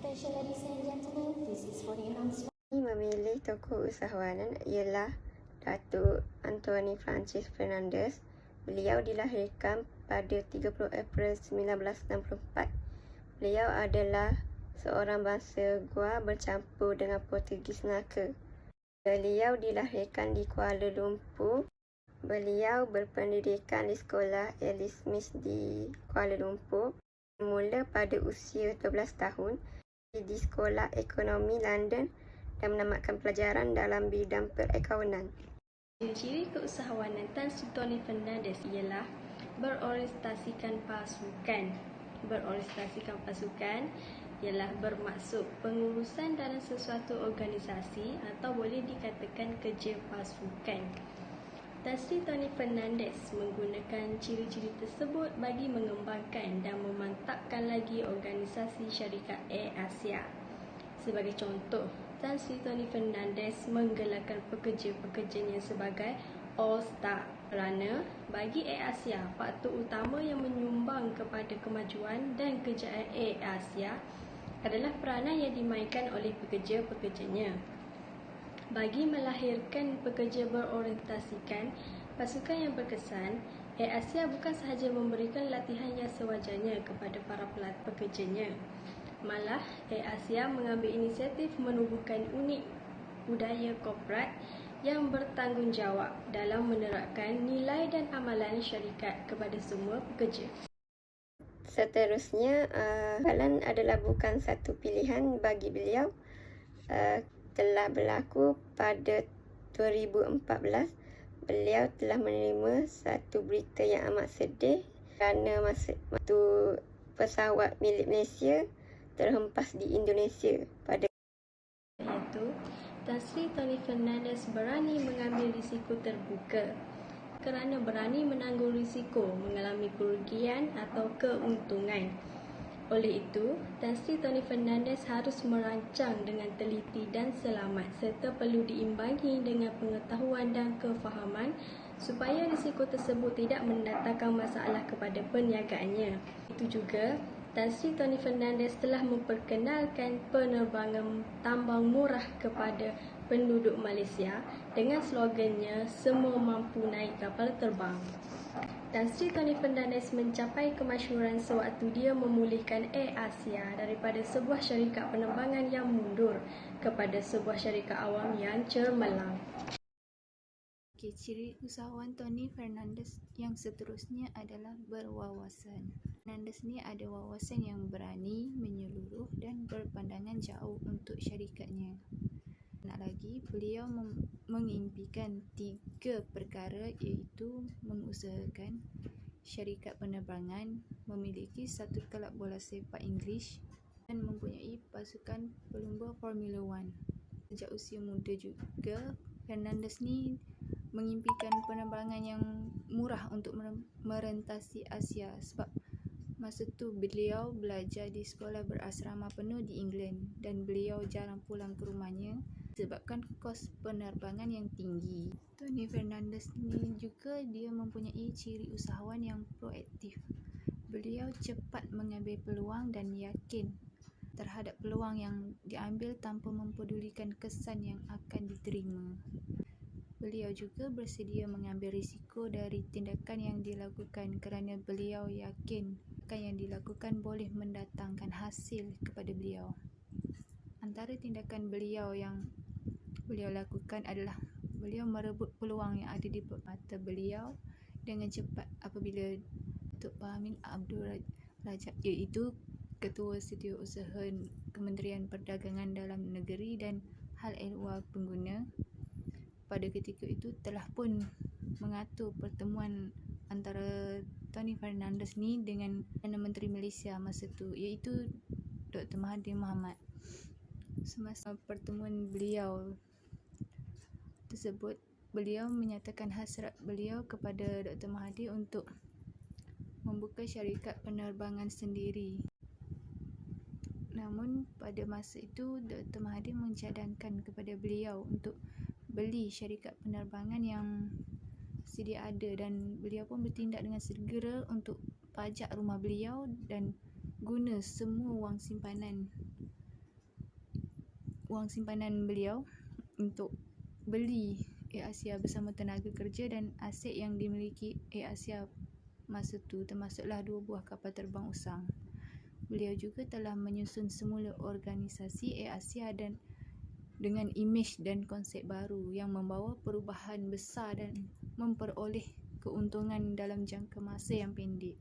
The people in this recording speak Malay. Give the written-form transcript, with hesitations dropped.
Attention ladies and gentlemen, this is for the announcement. Memilih tokoh usahawan ialah Datuk Anthony Francis Fernandez. Beliau dilahirkan pada 30 April 1964. Beliau adalah seorang bangsa Gua bercampur dengan Portugis Melaka. Beliau dilahirkan di Kuala Lumpur. Beliau berpendidikan di sekolah Alice Smith di Kuala Lumpur. Mula pada usia 12 tahun di Sekolah Ekonomi London dan menamatkan pelajaran dalam bidang perakaunan. Ciri keusahawanan Tan Sri Tony Fernandez ialah berorientasikan pasukan. Berorientasikan pasukan ialah bermaksud pengurusan dalam sesuatu organisasi atau boleh dikatakan kerja pasukan. Tan Sri Tony Fernandez menggunakan ciri-ciri tersebut bagi mengembangkan dan memantapkan lagi organisasi syarikat Air Asia. Sebagai contoh, Tan Sri Tony Fernandez menggelarkan pekerja-pekerjanya sebagai All-Star kerana bagi Air Asia, faktor utama yang menyumbang kepada kemajuan dan kejayaan Air Asia adalah peranan yang dimainkan oleh pekerja-pekerjanya. Bagi melahirkan pekerja berorientasikan pasukan yang berkesan, Air Asia bukan sahaja memberikan latihan yang sewajarnya kepada para pekerjanya. Malah, Air Asia mengambil inisiatif menubuhkan unit budaya korporat yang bertanggungjawab dalam menerapkan nilai dan amalan syarikat kepada semua pekerja. Seterusnya, halan adalah bukan satu pilihan bagi beliau. Telah berlaku pada 2014, beliau telah menerima satu berita yang amat sedih kerana masa itu pesawat milik Malaysia terhempas di Indonesia pada iaitu Tan Sri Tony Fernandez berani mengambil risiko terbuka kerana berani menanggung risiko mengalami kerugian atau keuntungan. Oleh itu, Tan Sri Tony Fernandez harus merancang dengan teliti dan selamat serta perlu diimbangi dengan pengetahuan dan kefahaman supaya risiko tersebut tidak mendatangkan masalah kepada perniagaannya. Itu juga, Tan Sri Tony Fernandez telah memperkenalkan penerbangan tambang murah kepada penduduk Malaysia dengan slogannya "Semua mampu naik kapal terbang". Tan Sri Tony Fernandez mencapai kemasyhuran sewaktu dia memulihkan Air Asia daripada sebuah syarikat penerbangan yang mundur kepada sebuah syarikat awam yang cermelang. Ciri usahawan Tony Fernandez yang seterusnya adalah berwawasan. Fernandez ni ada wawasan yang berani, menyeluruh dan berpandangan jauh untuk syarikatnya. Nak lagi, beliau mengimpikan 3 perkara iaitu mengusahakan syarikat penerbangan, memiliki satu kelab bola sepak Inggeris dan mempunyai pasukan pelumba Formula 1. Sejak usia muda juga, Fernandez ni mengimpikan penerbangan yang murah untuk merentasi Asia sebab masa tu beliau belajar di sekolah berasrama penuh di England dan beliau jarang pulang ke rumahnya disebabkan kos penerbangan yang tinggi. Tony Fernandez ni juga dia mempunyai ciri usahawan yang proaktif. Beliau cepat mengambil peluang dan yakin terhadap peluang yang diambil tanpa mempedulikan kesan yang akan diterima. Beliau juga bersedia mengambil risiko dari tindakan yang dilakukan kerana beliau yakin yang dilakukan boleh mendatangkan hasil kepada beliau. Antara tindakan beliau yang beliau lakukan adalah beliau merebut peluang yang ada di mata beliau dengan cepat apabila Datuk Pahmin Abdul Rajab iaitu Ketua Setiausaha Kementerian Perdagangan Dalam Negeri dan Hal Ehwal Pengguna pada ketika itu telah pun mengatur pertemuan antara Tony Fernandez ni dengan Perdana Menteri Malaysia masa tu iaitu Dr. Mahathir Mohamad. Semasa pertemuan beliau tersebut, beliau menyatakan hasrat beliau kepada Dr. Mahathir untuk membuka syarikat penerbangan sendiri. Namun pada masa itu Dr. Mahathir mencadangkan kepada beliau untuk beli syarikat penerbangan yang sedia ada dan beliau pun bertindak dengan segera untuk pajak rumah beliau dan guna semua wang simpanan wang simpanan beliau untuk beli Air Asia bersama tenaga kerja dan aset yang dimiliki Air Asia masa tu, termasuklah 2 buah kapal terbang usang. Beliau juga telah menyusun semula organisasi Air Asia dan dengan imej dan konsep baru yang membawa perubahan besar dan memperoleh keuntungan dalam jangka masa yang pendek.